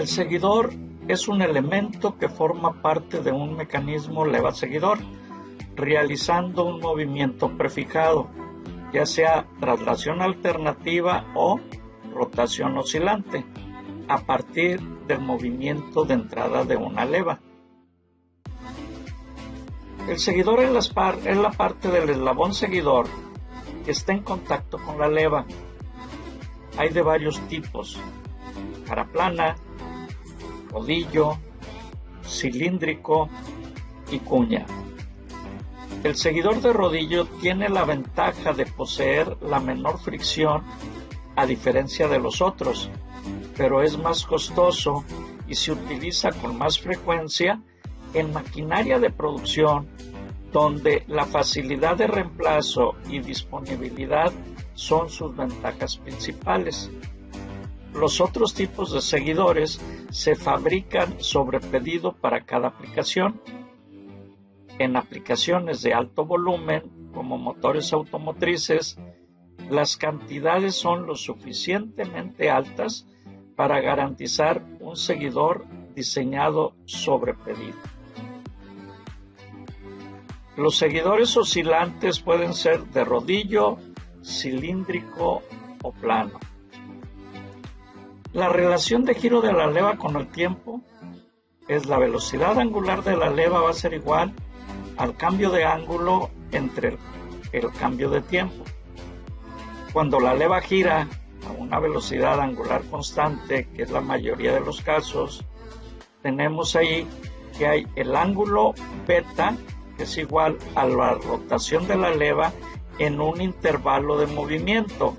El seguidor es un elemento que forma parte de un mecanismo leva-seguidor, realizando un movimiento prefijado, ya sea traslación alternativa o rotación oscilante, a partir del movimiento de entrada de una leva. El seguidor es la parte del eslabón seguidor que está en contacto con la leva. Hay de varios tipos: cara plana, rodillo, cilíndrico y cuña. El seguidor de rodillo tiene la ventaja de poseer la menor fricción a diferencia de los otros, pero es más costoso y se utiliza con más frecuencia en maquinaria de producción, donde la facilidad de reemplazo y disponibilidad son sus ventajas principales. Los otros tipos de seguidores se fabrican sobre pedido para cada aplicación. En aplicaciones de alto volumen, como motores automotrices, las cantidades son lo suficientemente altas para garantizar un seguidor diseñado sobre pedido. Los seguidores oscilantes pueden ser de rodillo, cilíndrico o plano. La relación de giro de la leva con el tiempo es la velocidad angular de la leva va a ser igual al cambio de ángulo entre el cambio de tiempo. Cuando la leva gira a una velocidad angular constante, que es la mayoría de los casos, tenemos ahí que hay el ángulo beta, que es igual a la rotación de la leva en un intervalo de movimiento,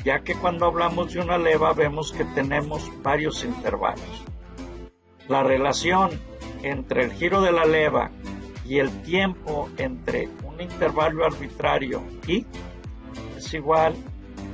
ya que cuando hablamos de una leva vemos que tenemos varios intervalos. La relación entre el giro de la leva y el tiempo entre un intervalo arbitrario i es igual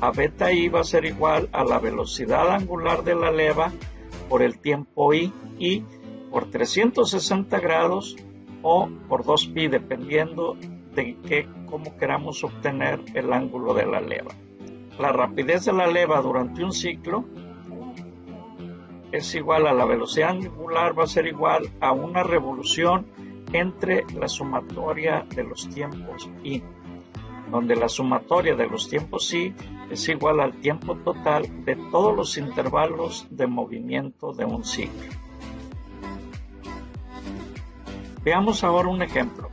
a beta i, va a ser igual a la velocidad angular de la leva por el tiempo i por 360 grados o por 2pi, dependiendo de cómo queramos obtener el ángulo de la leva. La rapidez de la leva durante un ciclo es igual a la velocidad angular, va a ser igual a una revolución entre la sumatoria de los tiempos i, donde la sumatoria de los tiempos i es igual al tiempo total de todos los intervalos de movimiento de un ciclo. Veamos ahora un ejemplo.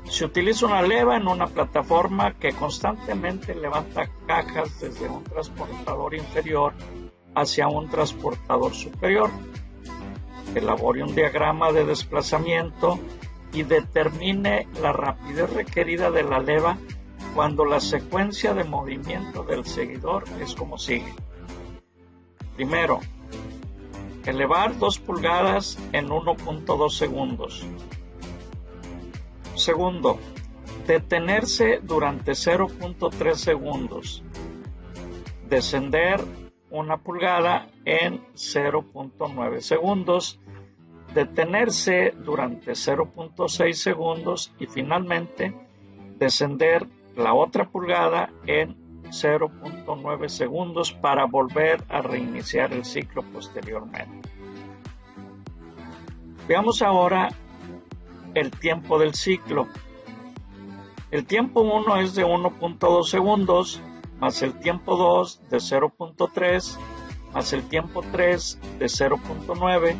Se utiliza una leva en una plataforma que constantemente levanta cajas desde un transportador inferior hacia un transportador superior. Elabore un diagrama de desplazamiento y determine la rapidez requerida de la leva cuando la secuencia de movimiento del seguidor es como sigue. Primero, elevar 2 pulgadas en 1.2 segundos. Segundo, detenerse durante 0.3 segundos. Descender 1 pulgada en 0.9 segundos. Detenerse durante 0.6 segundos y finalmente descender la otra pulgada en 0.9 segundos para volver a reiniciar el ciclo posteriormente. Veamos ahora el tiempo del ciclo. El tiempo 1 es de 1.2 segundos, más el tiempo 2 de 0.3, más el tiempo 3 de 0.9,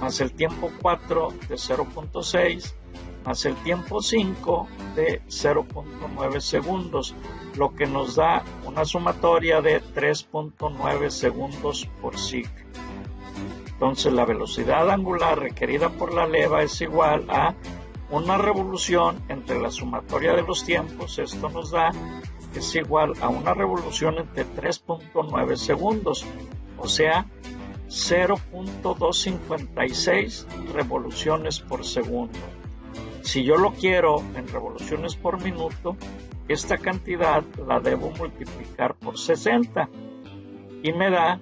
más el tiempo 4 de 0.6, más el tiempo 5 de 0.9 segundos, lo que nos da una sumatoria de 3.9 segundos por ciclo. Entonces la velocidad angular requerida por la leva es igual a una revolución entre la sumatoria de los tiempos. Esto nos da que es igual a una revolución entre 3.9 segundos, o sea 0.256 revoluciones por segundo. Si yo lo quiero en revoluciones por minuto, esta cantidad la debo multiplicar por 60 y me da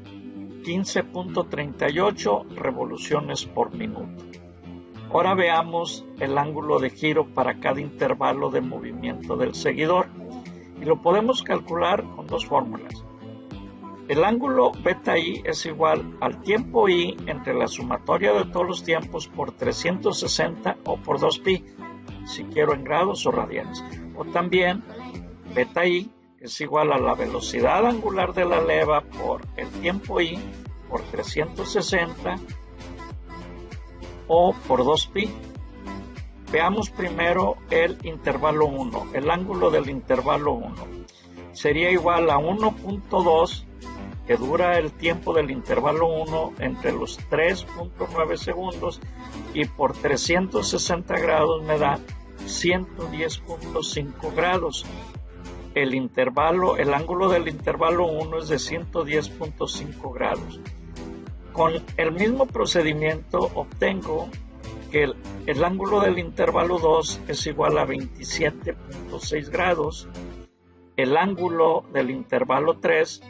15.38 revoluciones por minuto. Ahora veamos el ángulo de giro para cada intervalo de movimiento del seguidor y lo podemos calcular con dos fórmulas. El ángulo beta i es igual al tiempo i entre la sumatoria de todos los tiempos por 360 o por 2pi, si quiero en grados o radianes. O también beta i es igual a la velocidad angular de la leva por el tiempo i por 360 o por 2pi. Veamos primero el intervalo 1. El ángulo del intervalo 1 sería igual a 1.2, que dura el tiempo del intervalo 1 entre los 3.9 segundos, y por 360 grados me da 110.5 grados. El ángulo del intervalo 1 es de 110.5 grados. Con el mismo procedimiento obtengo que el ángulo del intervalo 2 es igual a 27.6 grados, el ángulo del intervalo 3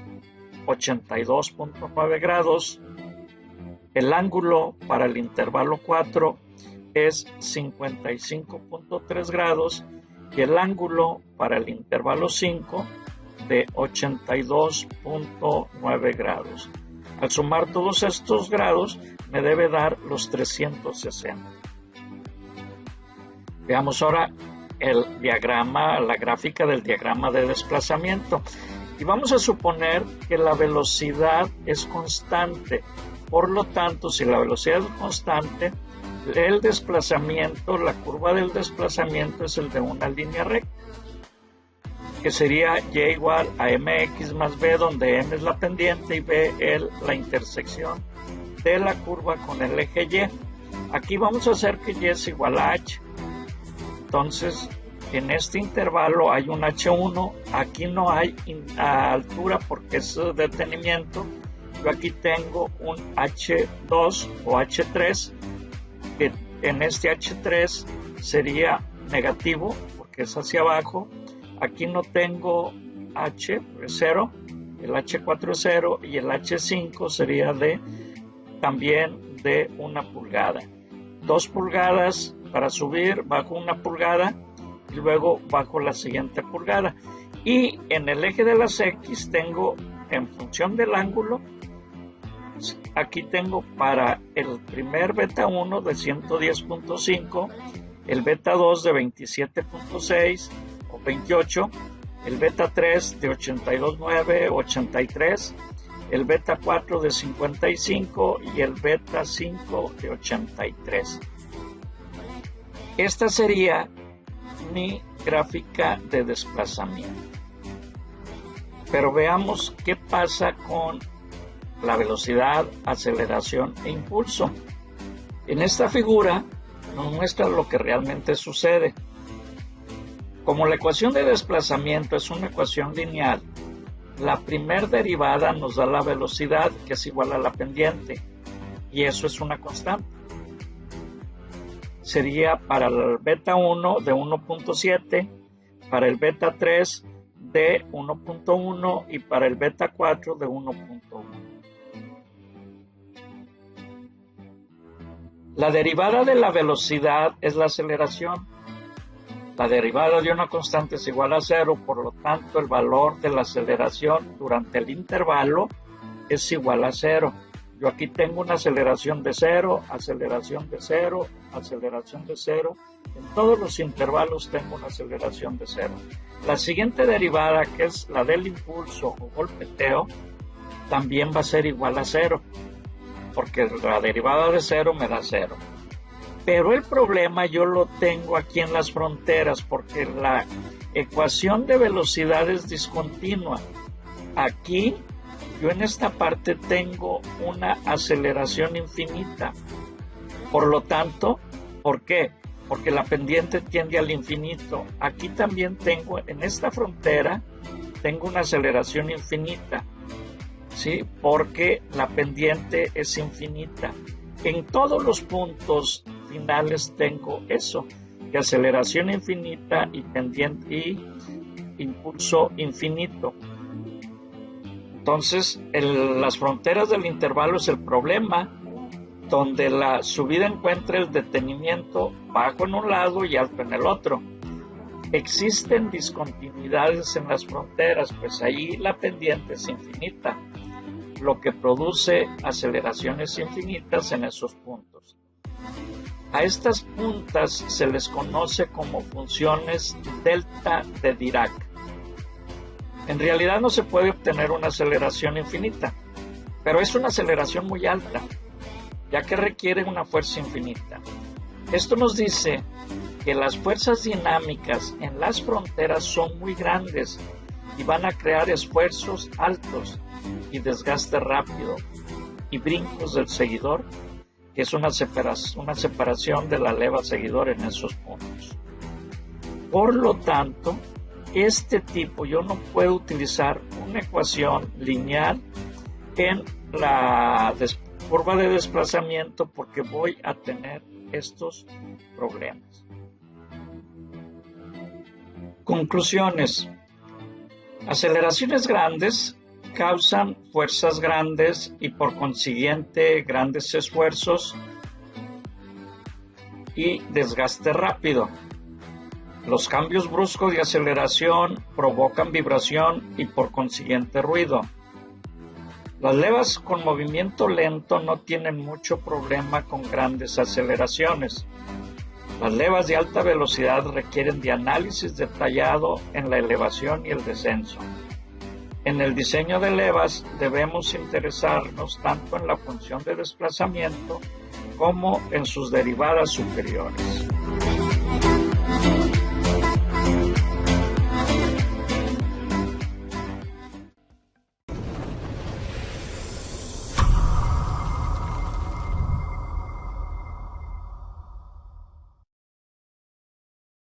82.9 grados, el ángulo para el intervalo 4 es 55.3 grados y el ángulo para el intervalo 5 de 82.9 grados. Al sumar todos estos grados me debe dar los 360. Veamos ahora el diagrama, la gráfica del diagrama de desplazamiento. Y vamos a suponer que la velocidad es constante. Por lo tanto, si la velocidad es constante, el desplazamiento, la curva del desplazamiento es el de una línea recta, que sería y igual a mx más b, donde m es la pendiente y b es la intersección de la curva con el eje y. Aquí vamos a hacer que y es igual a h. Entonces, en este intervalo hay un h1, aquí no hay altura porque es detenimiento. Yo aquí tengo un h2 o h3, que en este h3 sería negativo porque es hacia abajo. Aquí no tengo h, es 0, el h4 es 0 y el h5 sería también de 1 pulgada. 2 pulgadas para subir, bajo 1 pulgada y luego bajo la siguiente pulgada. Y en el eje de las X tengo, en función del ángulo, aquí tengo para el primer beta 1 de 110.5, el beta 2 de 27.6 o 28, el beta 3 de 82.9, 83, el beta 4 de 55 y el beta 5 de 83. Esta sería mi gráfica de desplazamiento. Pero veamos qué pasa con la velocidad, aceleración e impulso. En esta figura nos muestra lo que realmente sucede. Como la ecuación de desplazamiento es una ecuación lineal, la primer derivada nos da la velocidad, que es igual a la pendiente, y eso es una constante. Sería para el beta 1 de 1.7, para el beta 3 de 1.1 y para el beta 4 de 1.1. La derivada de la velocidad es la aceleración. La derivada de una constante es igual a 0, por lo tanto el valor de la aceleración durante el intervalo es igual a 0. Yo aquí tengo una aceleración de 0, aceleración de 0, aceleración de 0. En todos los intervalos tengo una aceleración de 0. La siguiente derivada, que es la del impulso o golpeteo, también va a ser igual a 0, porque la derivada de 0 me da 0. Pero el problema yo lo tengo aquí en las fronteras, porque la ecuación de velocidad es discontinua. Aquí yo en esta parte tengo una aceleración infinita. Por lo tanto, ¿por qué? Porque la pendiente tiende al infinito. Aquí también tengo, en esta frontera, tengo una aceleración infinita, ¿sí? Porque la pendiente es infinita. En todos los puntos finales tengo eso, de aceleración infinita y pendiente y impulso infinito. Entonces, las fronteras del intervalo es el problema, donde la subida encuentra el detenimiento bajo en un lado y alto en el otro. Existen discontinuidades en las fronteras, pues ahí la pendiente es infinita. lo que produce aceleraciones infinitas en esos puntos. A estas puntas se les conoce como funciones delta de Dirac. En realidad no se puede obtener una aceleración infinita, pero es una aceleración muy alta, ya que requiere una fuerza infinita. Esto nos dice que las fuerzas dinámicas en las fronteras son muy grandes y van a crear esfuerzos altos y desgaste rápido y brincos del seguidor, que es una separación de la leva seguidor en esos puntos. Por lo tanto, este tipo yo no puedo utilizar una ecuación lineal en la curva de desplazamiento porque voy a tener estos problemas. Conclusiones. Aceleraciones grandes causan fuerzas grandes y por consiguiente grandes esfuerzos y desgaste rápido. Los cambios bruscos de aceleración provocan vibración y por consiguiente ruido. Las levas con movimiento lento no tienen mucho problema con grandes aceleraciones. Las levas de alta velocidad requieren de análisis detallado en la elevación y el descenso. En el diseño de levas debemos interesarnos tanto en la función de desplazamiento como en sus derivadas superiores.